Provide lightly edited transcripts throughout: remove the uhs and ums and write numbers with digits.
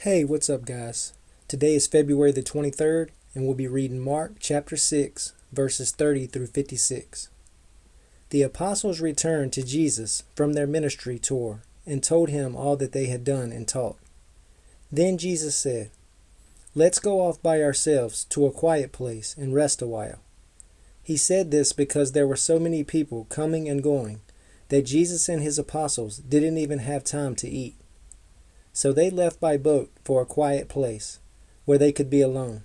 Hey, what's up, guys? Today is February the 23rd, and we'll be reading Mark chapter 6, verses 30 through 56. The apostles returned to Jesus from their ministry tour and told him all that they had done and taught. Then Jesus said, "Let's go off by ourselves to a quiet place and rest a while." He said this because there were so many people coming and going that Jesus and his apostles didn't even have time to eat. So they left by boat for a quiet place where they could be alone.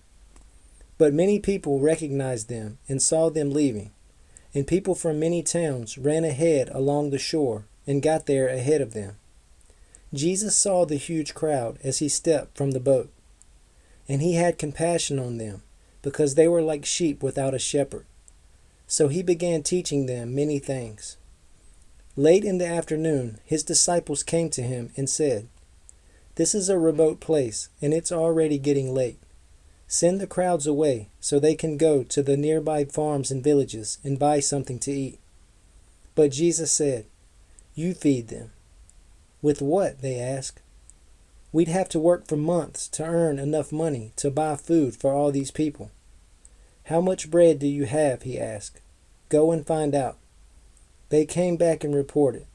But many people recognized them and saw them leaving, and people from many towns ran ahead along the shore and got there ahead of them. Jesus saw the huge crowd as he stepped from the boat, and he had compassion on them because they were like sheep without a shepherd. So he began teaching them many things. Late in the afternoon, his disciples came to him and said, "This is a remote place, and it's already getting late. Send the crowds away so they can go to the nearby farms and villages and buy something to eat." But Jesus said, "You feed them." "With what?" they asked. "We'd have to work for months to earn enough money to buy food for all these people." "How much bread do you have?" he asked. "Go and find out." They came back and reported,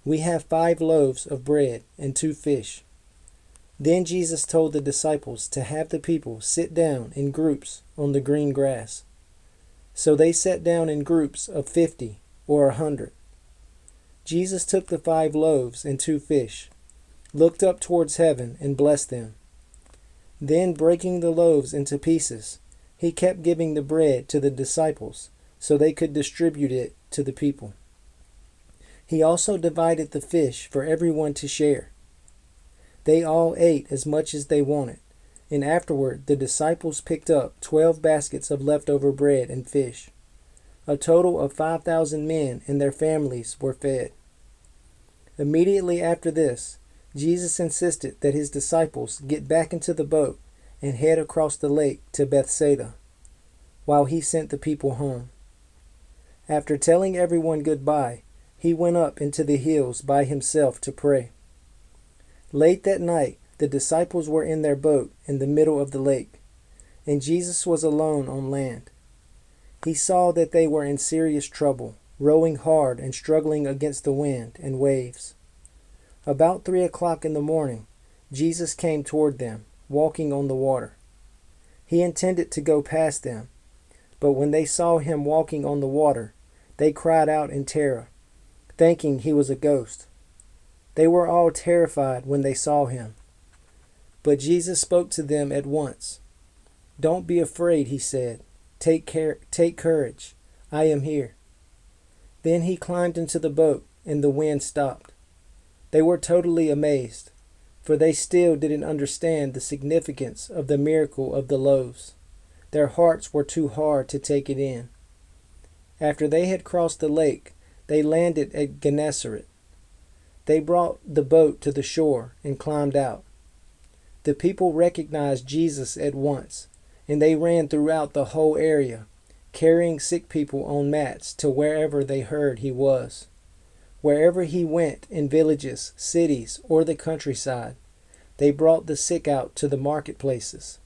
"We have 5 loaves of bread and 2 fish." Then Jesus told the disciples to have the people sit down in groups on the green grass. So they sat down in groups of 50 or 100. Jesus took the 5 loaves and 2 fish, looked up towards heaven and blessed them. Then, breaking the loaves into pieces, he kept giving the bread to the disciples so they could distribute it to the people. He also divided the fish for everyone to share. They all ate as much as they wanted, and afterward the disciples picked up 12 baskets of leftover bread and fish. A total of 5,000 men and their families were fed. Immediately after this, Jesus insisted that his disciples get back into the boat and head across the lake to Bethsaida, while he sent the people home. After telling everyone goodbye, he went up into the hills by himself to pray. Late that night, the disciples were in their boat in the middle of the lake, and Jesus was alone on land. He saw that they were in serious trouble, rowing hard and struggling against the wind and waves. About 3 o'clock in the morning, Jesus came toward them, walking on the water. He intended to go past them, but when they saw him walking on the water, they cried out in terror, thinking he was a ghost. They were all terrified when they saw him. But Jesus spoke to them at once. "Don't be afraid," he said. Take courage. I am here." Then he climbed into the boat, and the wind stopped. They were totally amazed, for they still didn't understand the significance of the miracle of the loaves. Their hearts were too hard to take it in. After they had crossed the lake, they landed at Gennesaret. They brought the boat to the shore and climbed out. The people recognized Jesus at once, and they ran throughout the whole area, carrying sick people on mats to wherever they heard he was. Wherever he went, in villages, cities, or the countryside, they brought the sick out to the marketplaces.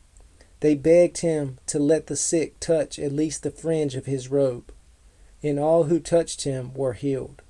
They begged him to let the sick touch at least the fringe of his robe, and all who touched him were healed.